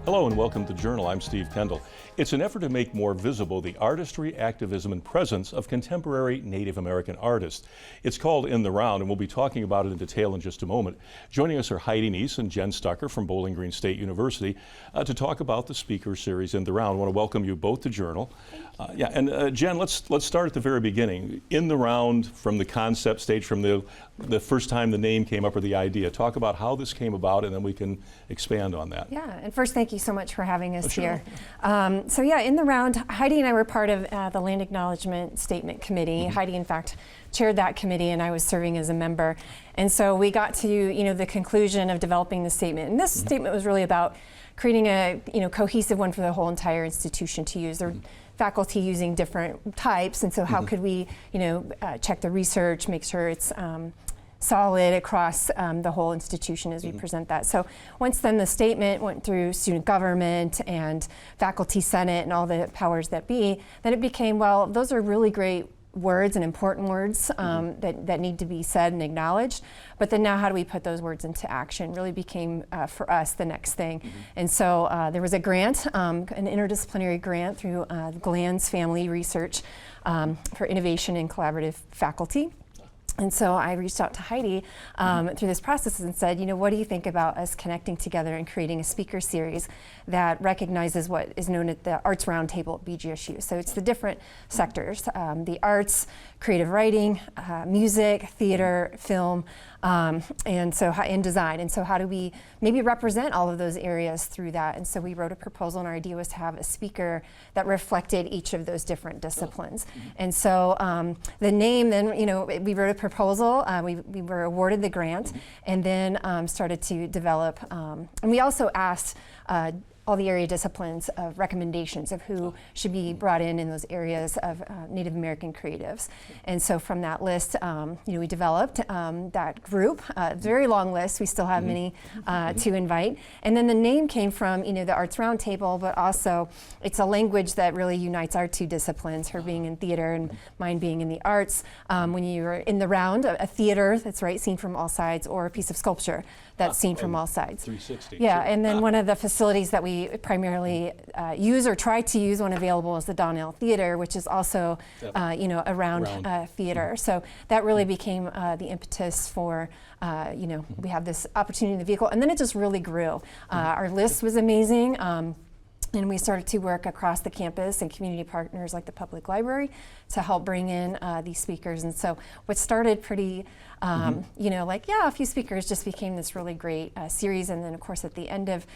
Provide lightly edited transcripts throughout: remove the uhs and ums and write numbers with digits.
Hello and welcome to Journal. I'm Steve Kendall. It's an effort to make more visible the artistry, activism, and presence of contemporary Native American artists. It's called In the Round, and we'll be talking about it in detail in just a moment. Joining us are Heidi Nees and Jenn from Bowling Green State University to talk about the speaker series In the Round. I want to welcome you both to Journal. Jenn, let's start at the very beginning. In the Round, from the concept stage, from the first time the name came up or the idea. Talk about how this came about, and then we can expand on that. Yeah, and first, thank you so much for having us Sure. here. In the round, Heidi and I were part of the Land Acknowledgement Statement Committee. Heidi, in fact, chaired that committee, and I was serving as a member. And so we got to, the conclusion of developing the statement. And this statement was really about creating a, cohesive one for the whole entire institution to use. There were faculty using different types, and so how could we, check the research, make sure it's solid across the whole institution as we present that. So once then the statement went through student government and faculty senate and all the powers that be, then it became, well, those are really great words and important words that need to be said and acknowledged, but then now how do we put those words into action really became for us the next thing. And so there was a grant, an interdisciplinary grant through Gland's Family Research for Innovation in Collaborative Faculty. And so I reached out to Heidi through this process and said, what do you think about us connecting together and creating a speaker series that recognizes what is known as the Arts Roundtable at BGSU. So it's the different sectors, the arts, creative writing, music, theater, film, and design. And so how do we maybe represent all of those areas through that? And so we wrote a proposal, and our idea was to have a speaker that reflected each of those different disciplines. And so the name then, we wrote a proposal, we were awarded the grant, and then started to develop, and we also asked all the area disciplines of recommendations of who should be brought in those areas of Native American creatives. And so from that list, we developed that group, very long list. We still have many to invite. And then the name came from, the Arts Roundtable, but also it's a language that really unites our two disciplines, her being in theater and mine being in the arts. When you're in the round, a theater that's seen from all sides, or a piece of sculpture that's seen from all sides. 360. Yeah, and then one of the facilities that we primarily use or try to use when available is the Donnell Theater, which is also, a round. Theater. So that really became the impetus for, we have this opportunity in the vehicle, and then it just really grew. Our list was amazing. And we started to work across the campus and community partners like the public library to help bring in these speakers. And so what started pretty, a few speakers just became this really great series. And then of course at the end of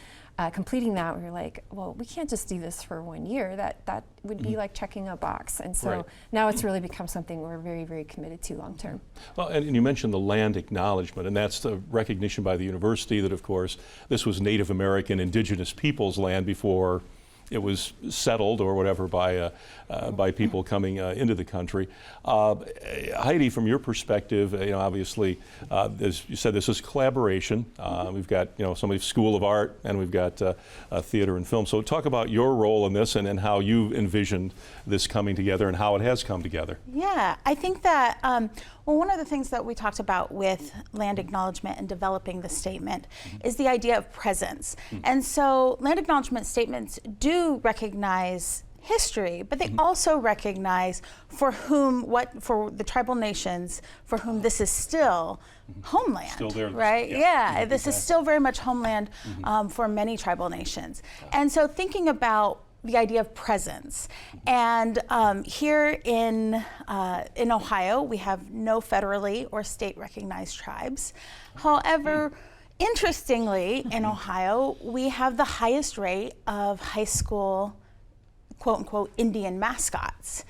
completing that, we were like, well, we can't just do this for 1 year. That would be like checking a box. And so now it's really become something we're very, very committed to long term. Well, and you mentioned the land acknowledgement, and that's the recognition by the university that, of course, this was Native American indigenous peoples' land before it was settled or whatever by people coming into the country. Heidi, from your perspective, obviously, as you said, this is collaboration. We've got somebody's School of Art, and we've got theater and film. So talk about your role in this and how you envisioned this coming together and how it has come together. Yeah, I think that one of the things that we talked about with land acknowledgement and developing the statement is the idea of presence. And so land acknowledgement statements do recognize history, but they also recognize for the tribal nations for whom this is still homeland, still there, right? Yeah, this is still very much homeland for many tribal nations. And so thinking about the idea of presence. And here in Ohio, we have no federally or state recognized tribes. However, interestingly, in Ohio, we have the highest rate of high school quote unquote Indian mascots.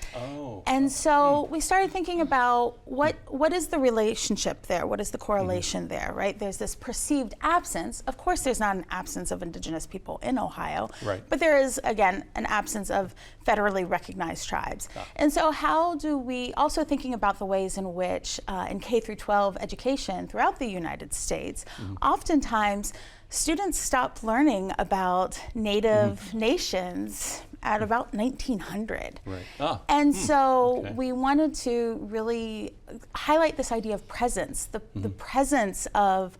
And so we started thinking about what is the relationship there? What is the correlation there, right? There's this perceived absence. Of course, there's not an absence of indigenous people in Ohio, but there is, again, an absence of federally recognized tribes. And so how do we, also thinking about the ways in which in K through 12 education throughout the United States, oftentimes students stop learning about Native nations at about 1900. Right. And so okay. we wanted to really highlight this idea of presence, the presence of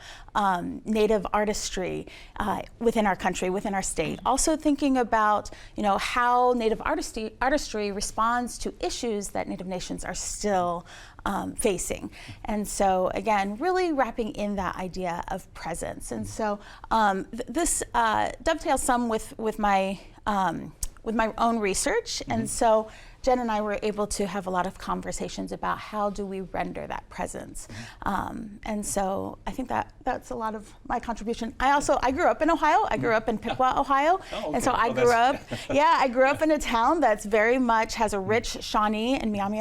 Native artistry within our country, within our state. Also thinking about, how Native artistry responds to issues that Native nations are still facing. And so again, really wrapping in that idea of presence. And so this dovetails some with my own research. And so Jen and I were able to have a lot of conversations about how do we render that presence. And so I think that's a lot of my contribution. I grew up in Ohio. I grew up in Piqua, Ohio. Oh, okay. And so I grew up in a town that's very much has a rich Shawnee and Miami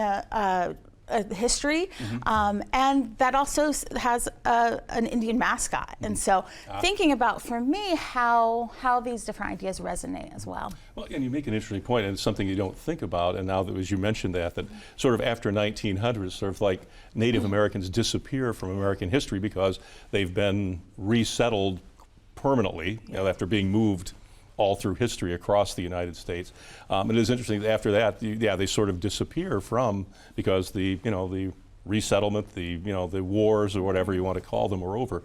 history, and that also has an Indian mascot. And so thinking about, for me, how these different ideas resonate as well. Well, and you make an interesting point, and it's something you don't think about, and now that as you mentioned that sort of after 1900, sort of like Native Americans disappear from American history because they've been resettled permanently, after being moved all through history across the United States. It is interesting that after that, they sort of disappear because the resettlement, the wars or whatever you want to call them are over.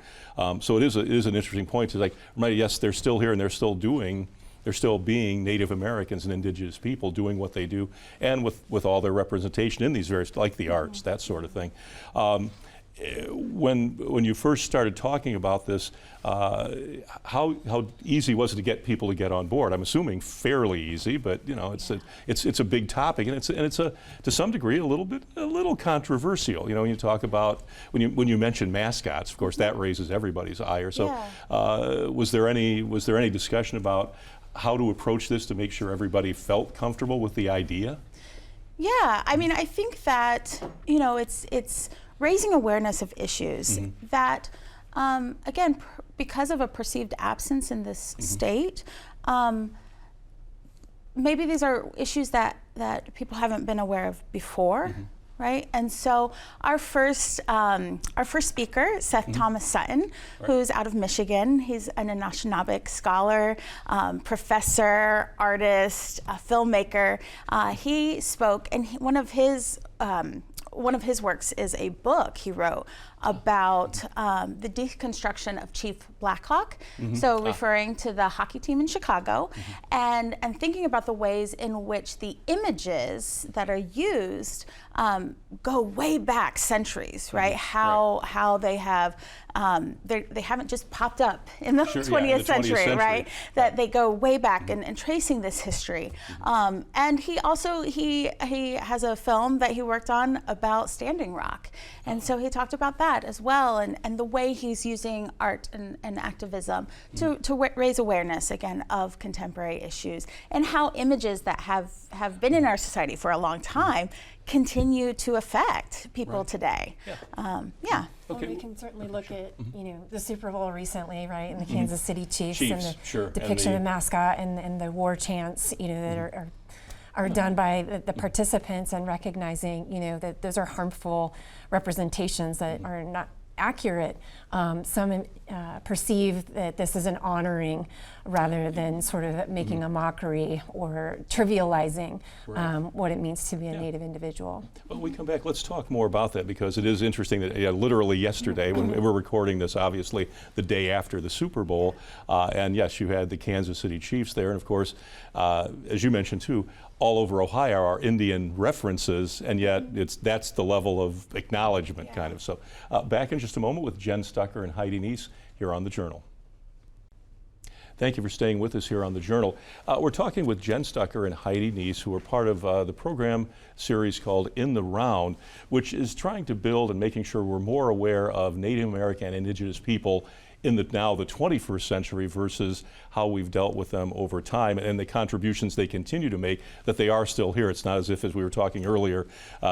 So it is an interesting point. It's like, yes, they're still here and they're still being Native Americans and indigenous people doing what they do, and with all their representation in these various, like the arts, that sort of thing. When you first started talking about this, how easy was it to get people to get on board? I'm assuming fairly easy, but it's a big topic, and it's to some degree a little controversial. When you talk about when you mention mascots, of course that raises everybody's ire. So was there any discussion about how to approach this to make sure everybody felt comfortable with the idea? Yeah, I mean, I think that it's raising awareness of issues that, again, because of a perceived absence in this state, maybe these are issues that people haven't been aware of before, right? And so our first speaker, Seth Thomas Sutton, who's out of Michigan. He's an Anishinaabe scholar, professor, artist, filmmaker. He spoke, and one of his works is a book he wrote about the deconstruction of Chief Blackhawk, so referring to the hockey team in Chicago, and thinking about the ways in which the images that are used go way back centuries, right? How they have they haven't just popped up in the 20th century, right? That they go way back and tracing this history. And he also he has a film that he worked on about Standing Rock, and so he talked about that as well, and the way he's using art and activism to raise awareness again of contemporary issues, and how images that have been in our society for a long time continue to affect people today. Okay. Well, we can certainly look at the Super Bowl recently, right, and the Kansas City Chiefs and the depiction of the mascot and the war chants, that are done by the participants, and recognizing that those are harmful representations that are not accurate. Some perceive that this is an honoring rather than sort of making a mockery or trivializing what it means to be a Native individual. Well, we come back, let's talk more about that, because it is interesting that literally yesterday, when we're recording this, obviously the day after the Super Bowl, and yes, you had the Kansas City Chiefs there, and of course, as you mentioned too, all over Ohio are Indian references, and yet that's the level of acknowledgement, kind of. So back in just a moment with Jenn Stucker and Heidi Nees here on The Journal. Thank you for staying with us here on The Journal. We're talking with Jenn Stucker and Heidi Nees, who are part of the program series called In the Round, which is trying to build and making sure we're more aware of Native American and Indigenous people in the 21st century versus how we've dealt with them over time, and the contributions they continue to make, that they are still here. It's not as if, as we were talking earlier,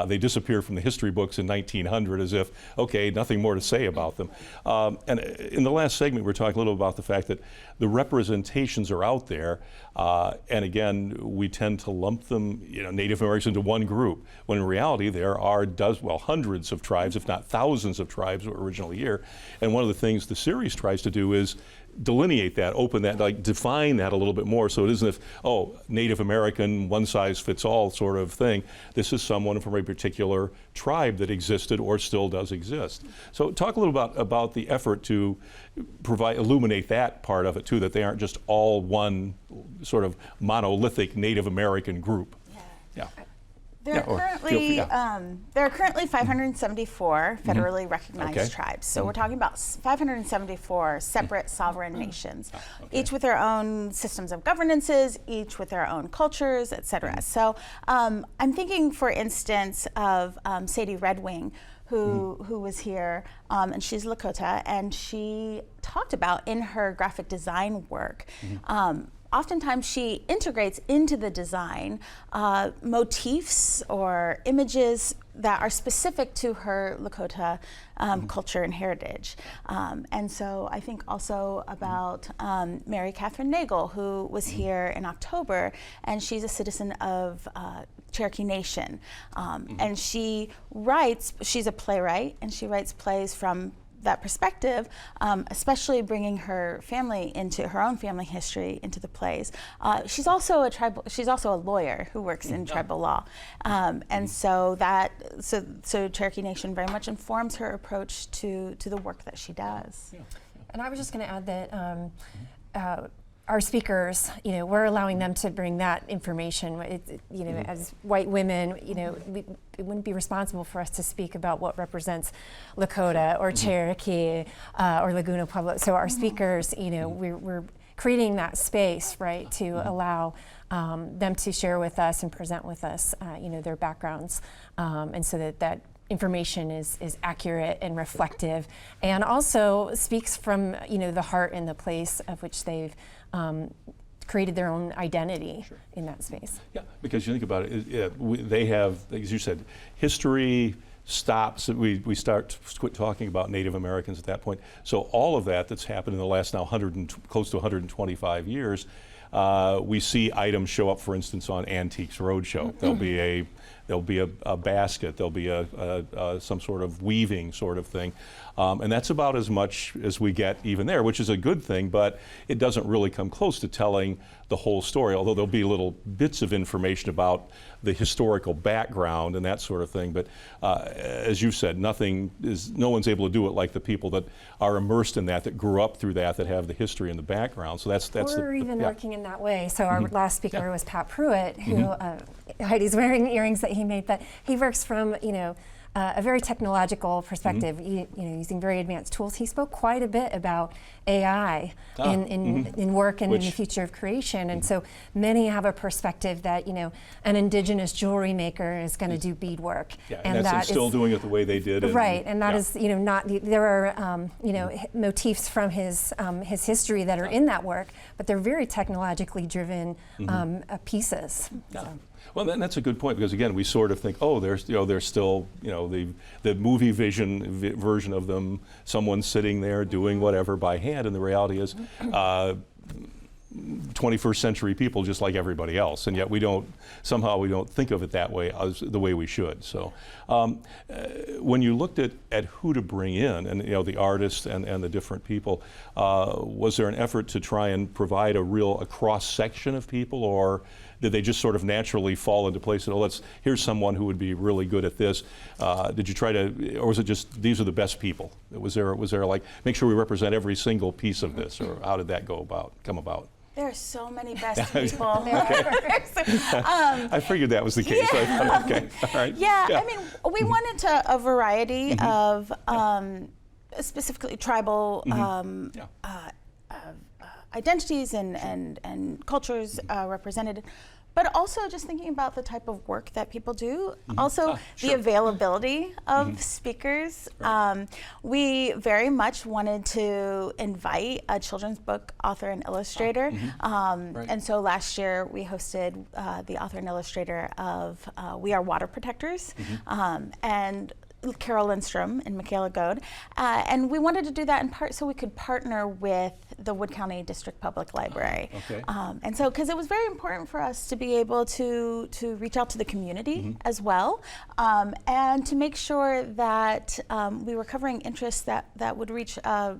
they disappeared from the history books in 1900 as if, okay, nothing more to say about them. And in the last segment, we were talking a little about the fact that the representations are out there, and again, we tend to lump them, Native Americans into one group, when in reality there are hundreds of tribes, if not thousands of tribes that were originally here. And one of the things the series tries to do is delineate that, open that, like define that a little bit more, so it isn't Native American, one size fits all sort of thing. This is someone from a particular tribe that existed or still does exist. So talk a little about the effort to illuminate that part of it too, that they aren't just all one sort of monolithic Native American group. Yeah. There are currently 574 federally recognized tribes. So we're talking about 574 separate sovereign nations, each with their own systems of governances, each with their own cultures, et cetera. So I'm thinking, for instance, of Sadie Redwing, who was here, and she's Lakota, and she talked about in her graphic design work, oftentimes she integrates into the design motifs or images that are specific to her Lakota culture and heritage. And so I think also about Mary Catherine Nagel, who was here in October, and she's a citizen of Cherokee Nation. And she's a playwright, and she writes plays from that perspective, especially bringing her own family history into the plays. She's also a lawyer who works in tribal law, and so Cherokee Nation very much informs her approach to the work that she does. And I was just going to add that our speakers, we're allowing them to bring that information. As white women, it wouldn't be responsible for us to speak about what represents Lakota or Cherokee or Laguna Pueblo. So our speakers, we're creating that space, right, to allow them to share with us and present with us, their backgrounds, and so that information is accurate and reflective, and also speaks from the heart and the place of which they've created their own identity in that space. Yeah, because you think about it, they have, as you said, history stops. We quit talking about Native Americans at that point. So all of that's happened in the last now close to 125 years. We see items show up, for instance, on Antiques Roadshow. There'll be a basket, there'll be some sort of weaving sort of thing. And that's about as much as we get even there, which is a good thing, but it doesn't really come close to telling the whole story, although there'll be little bits of information about the historical background and that sort of thing. But as you said, no one's able to do it like the people that are immersed in that grew up through that have the history and the background. So we're even working in that way. So our last speaker was Pat Pruitt, who Heidi's wearing earrings that he made, but he works from a very technological perspective, using very advanced tools. He spoke quite a bit about AI in work and in the future of creation. And so many have a perspective that, an indigenous jewelry maker is going to do beadwork. Yeah, and that's still doing it the way they did. Right, and that is, not, there are, motifs from his history that are in that work, but they're very technologically driven pieces. Yeah. So. Well, that's a good point, because again, we sort of think, there's still, the movie version of them, someone sitting there doing whatever by hand, and the reality is 21st century people just like everybody else, and yet we don't think of it that way, as the way we should. So when you looked at who to bring in, and the artists and the different people, was there an effort to try and provide a cross section of people, or did they just sort of naturally fall into place? Here's someone who would be really good at this. Did you try to, or was it just these are the best people? Was there like, make sure we represent every single piece of this, or how did that come about? There are so many best people. I figured that was the case. Yeah. Okay, all right. Yeah, I mean, we wanted a variety of specifically tribal identities and cultures represented, but also just thinking about the type of work that people do. Also, the availability of speakers. Right. We very much wanted to invite a children's book author and illustrator. Right. And so last year we hosted the author and illustrator of We Are Water Protectors, and Carol Lindstrom and Michaela Goad, and we wanted to do that in part so we could partner with the Wood County District Public Library. And so, because it was very important for us to be able to reach out to the community as well, and to make sure that we were covering interests that would reach a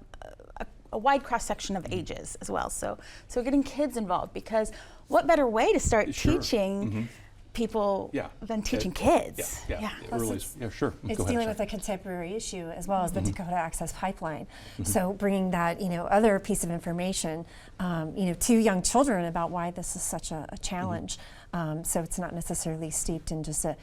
a wide cross section of ages as well. So we're getting kids involved, because what better way to start teaching people than teaching kids? It really is. Yeah, sure. It's dealing with a contemporary issue as well as the Dakota Access Pipeline. So bringing that, other piece of information, to young children about why this is such a challenge. So it's not necessarily steeped in just a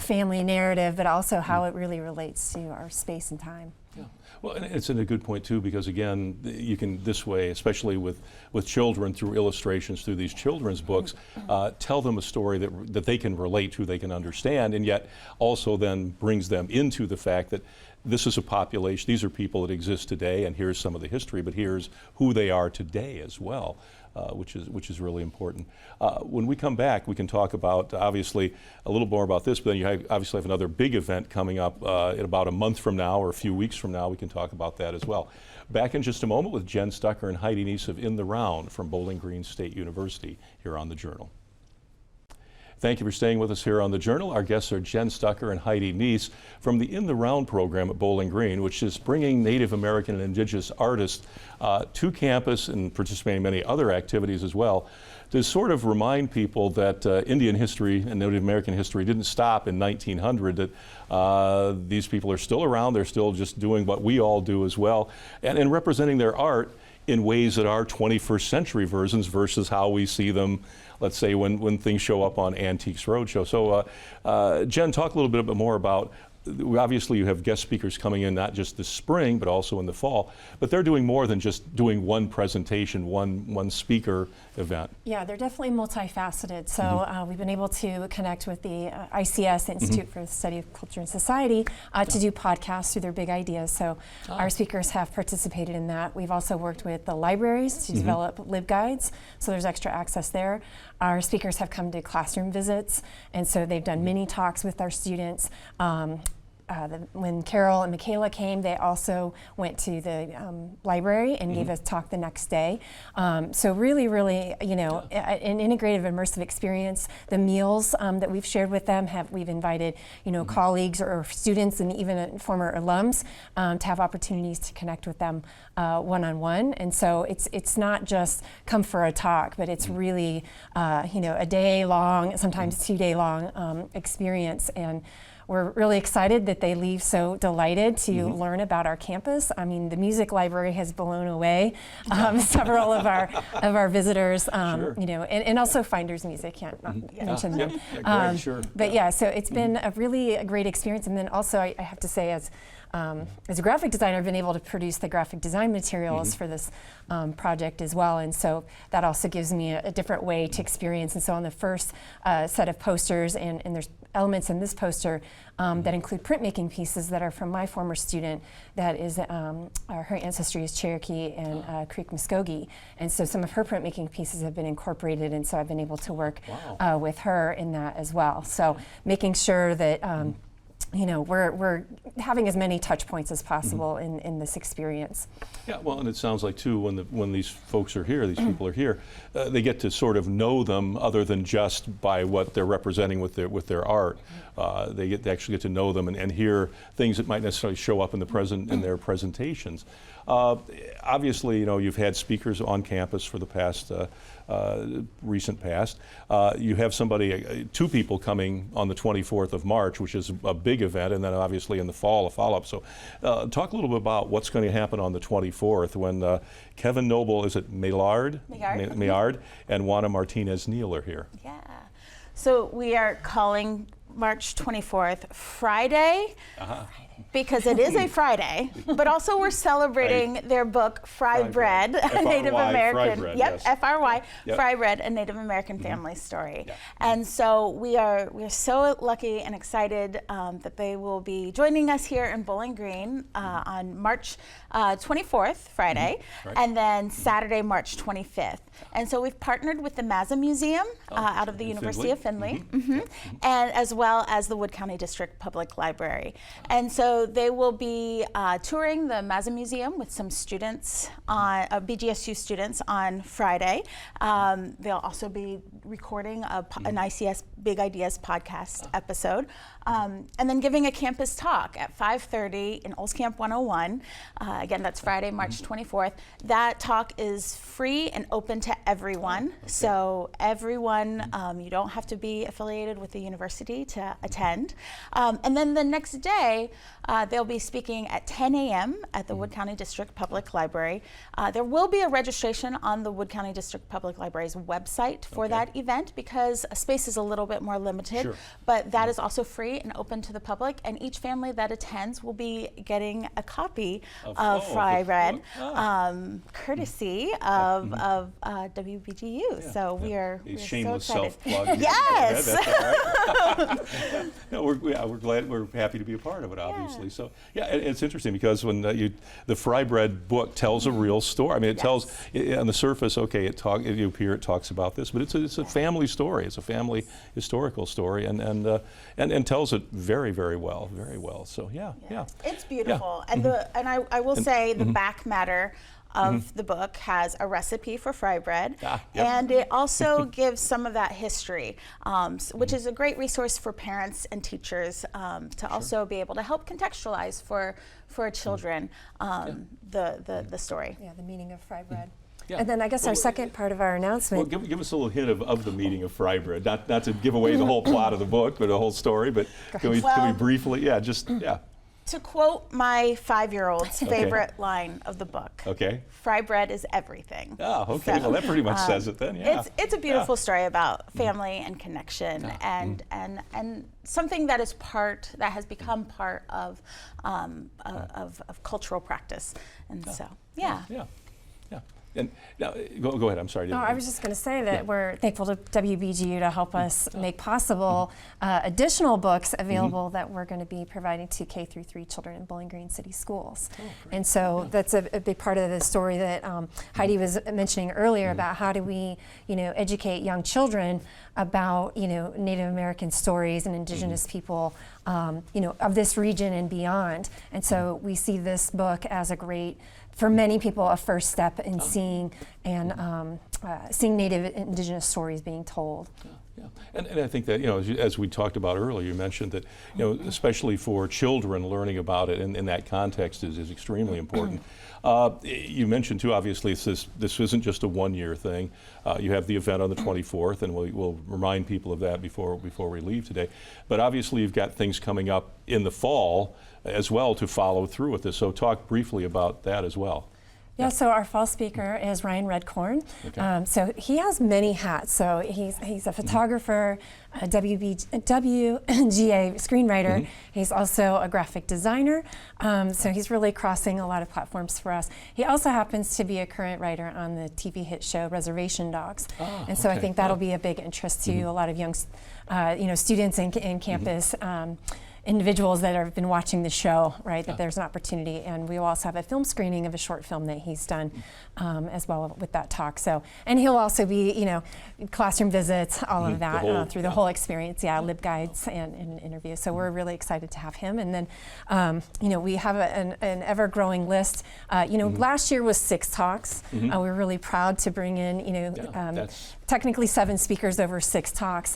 family narrative, but also how it really relates to our space and time. Yeah. Well, and it's a good point too, because again, you can this way, especially with children, through illustrations, through these children's books, tell them a story that they can relate to, they can understand, and yet also then brings them into the fact that this is a population, these are people that exist today, and here's some of the history, but here's who they are today as well. Which is really important. When we come back, we can talk about, obviously, a little more about this, but then you obviously have another big event coming up in about a month from now or a few weeks from now. We can talk about that as well. Back in just a moment with Jenn Stucker and Heidi Nees of In the Round from Bowling Green State University here on The Journal. Thank you for staying with us here on The Journal. Our guests are Jenn Stucker and Heidi Nees from the In the Round program at Bowling Green, which is bringing Native American and Indigenous artists to campus and participating in many other activities as well, to sort of remind people that Indian history and Native American history didn't stop in 1900, that these people are still around, they're still just doing what we all do as well, and representing their art in ways that are 21st century versions versus how we see them, let's say, when things show up on Antiques Roadshow. So Jenn, talk a little bit more about, obviously you have guest speakers coming in not just this spring, but also in the fall, but they're doing more than just doing one presentation, one speaker event. Yeah, they're definitely multifaceted. So we've been able to connect with the ICS, Institute for the Study of Culture and Society, to do podcasts through their Big Ideas. So our speakers have participated in that. We've also worked with the libraries to develop LibGuides, so there's extra access there. Our speakers have come to classroom visits, and so they've done mini talks with our students. When Carol and Michaela came, they also went to the library and gave us a talk the next day. So really, an integrative, immersive experience. The meals that we've shared with them, we've invited, colleagues or students and even former alums to have opportunities to connect with them one-on-one. And so it's not just come for a talk, but it's really, a day-long, sometimes 2-day-long experience. And we're really excited that they leave so delighted to learn about our campus. I mean, the music library has blown away several of our visitors, and also Finders Music, can't not mention them. But yeah, so it's been a really great experience. And then also, I have to say, as a graphic designer, I've been able to produce the graphic design materials for this project as well, and so that also gives me a different way to experience. And so on the first set of posters, and there's elements in this poster that include printmaking pieces that are from my former student that is, her ancestry is Cherokee and Creek Muskogee, and so some of her printmaking pieces have been incorporated, and so I've been able to work with her in that as well. So making sure that we're having as many touch points as possible in this experience. Yeah, well, and it sounds like too, when these folks are here, these people are here, they get to sort of know them other than just by what they're representing with their art. They actually get to know them and hear things that might necessarily show up in their presentations. Obviously, you've had speakers on campus for the past recent past. You have two people coming on the 24th of March, which is a big event, and then obviously in the fall a follow-up. So talk a little bit about what's going to happen on the 24th when Kevin Noble, is it Maillard, and Juana Martinez-Neal are here. Yeah. So we are calling March 24th Friday. Because it is a Friday, but also we're celebrating their book, Fry Bread, a Native American, FRY, Fry Bread, a Native American family story. And so we are so lucky and excited that they will be joining us here in Bowling Green on March 24th, Friday, and then Saturday, March 25th. And so we've partnered with the Mazza Museum out of the University of Findlay, and as well as the Wood County District Public Library. And so so they will be touring the Mazza Museum with some students, BGSU students on Friday. They'll also be recording an ICS Big Ideas podcast episode. And then giving a campus talk at 5:30 in Olds Camp 101. Again, that's Friday, March 24th. That talk is free and open to everyone. So everyone, you don't have to be affiliated with the university to attend. And then the next day, they'll be speaking at 10 a.m. at the Wood County District Public Library. There will be a registration on the Wood County District Public Library's website for that event because space is a little bit more limited, but that is also free and open to the public, and each family that attends will be getting a copy of Fry Bread, courtesy of WBGU. So we're shameless so excited. self-plug. Yes. That's all right. No, we're glad, we're happy to be a part of it, obviously. So it's interesting because when the Fry Bread book tells a real story. I mean, it tells on the surface, it talks about this, but it's a family story. It's a family historical story, and tells it very, very well, very well. So it's beautiful, and I will say the back matter of the book has a recipe for fry bread, and it also gives some of that history, which is a great resource for parents and teachers to also be able to help contextualize for children the story. Yeah, the meaning of fry bread. Yeah. And then I guess our second part of our announcement. Well, give us a little hint of the meaning of fry bread. Not to give away the whole plot of the book, but the whole story. But can we briefly, To quote my 5-year-old's favorite line of the book. Fry bread is everything. Oh, okay. So, well, that pretty much says it then. Yeah. It's a beautiful story about family and connection, and something that has become part of cultural practice, and so yeah. And now, go ahead. I'm sorry. No, I was just going to say that we're thankful to WBGU to help us make possible additional books available that we're going to be providing to K-3 children in Bowling Green City schools. And so that's a big part of the story that Heidi was mentioning earlier about how do we, educate young children about, Native American stories and Indigenous people, of this region and beyond. And so we see this book as a great, for many people, a first step in seeing Native Indigenous stories being told. And I think that, as we talked about earlier, you mentioned that, especially for children, learning about it in that context is extremely important. You mentioned too, obviously, this isn't just a one-year thing. You have the event on the 24th, and we'll remind people of that before we leave today. But obviously, you've got things coming up in the fall as well to follow through with this. So talk briefly about that as well. Yeah, so our fall speaker is Ryan Redcorn. So he has many hats. So he's a photographer, a WGA screenwriter. He's also a graphic designer. So he's really crossing a lot of platforms for us. He also happens to be a current writer on the TV hit show Reservation Dogs. And so I think that'll be a big interest to a lot of young students in campus. Individuals that have been watching the show, right, that there's an opportunity. And we will also have a film screening of a short film that he's done as well with that talk. So, and he'll also be, classroom visits, all of that through the whole experience, lib guides and an interview. So we're really excited to have him. And then, we have an ever-growing list. Last year was 6 talks. We're really proud to bring in, technically 7 speakers over 6 talks.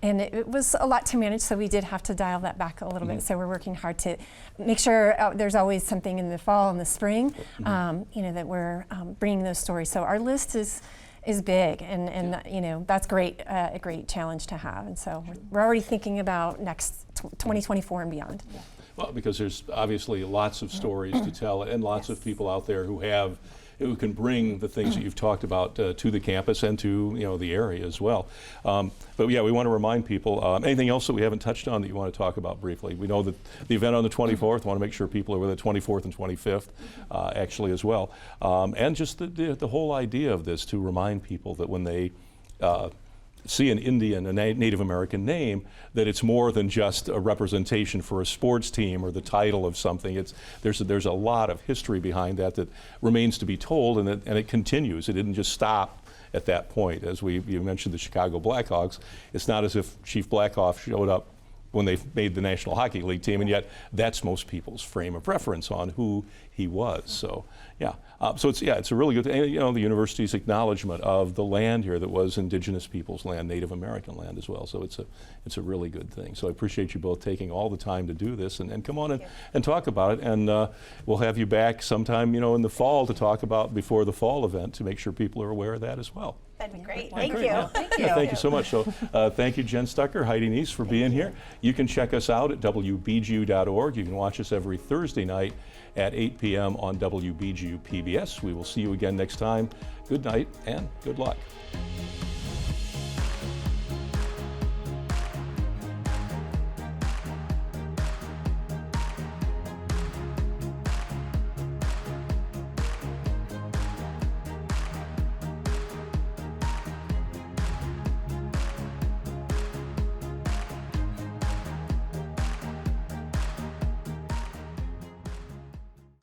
And it was a lot to manage, so we did have to dial that back a little bit. So we're working hard to make sure there's always something in the fall and the spring, that we're bringing those stories. So our list is big, and that's great, a great challenge to have. And so we're already thinking about next 2024 and beyond. Well, because there's obviously lots of stories to tell, and lots of people out there who can bring the things that you've talked about to the campus and to the area as well. But we want to remind people, anything else that we haven't touched on that you want to talk about briefly? We know that the event on the 24th, want to make sure people are with the 24th and 25th actually as well. And just the whole idea of this, to remind people that when they see an Indian, a Native American name, that it's more than just a representation for a sports team or the title of something. There's a lot of history behind that remains to be told, and it continues. It didn't just stop at that point. As you mentioned the Chicago Blackhawks, it's not as if Chief Blackhawk showed up when they made the National Hockey League team, and yet that's most people's frame of reference on who he was. So yeah, so it's a really good thing. You know, the university's acknowledgement of the land here that was Indigenous people's land, Native American land as well. So it's a really good thing. So I appreciate you both taking all the time to do this and come on and talk about it. And we'll have you back sometime, you know, in the fall to talk about before the fall event to make sure people are aware of that as well. That'd be great. Thank you. Thank you so much. So thank you, Jenn Stucker, Heidi Nees, for being here. You can check us out at WBGU.org. You can watch us every Thursday night at 8 p.m. on WBGU-PBS. We will see you again next time. Good night and good luck.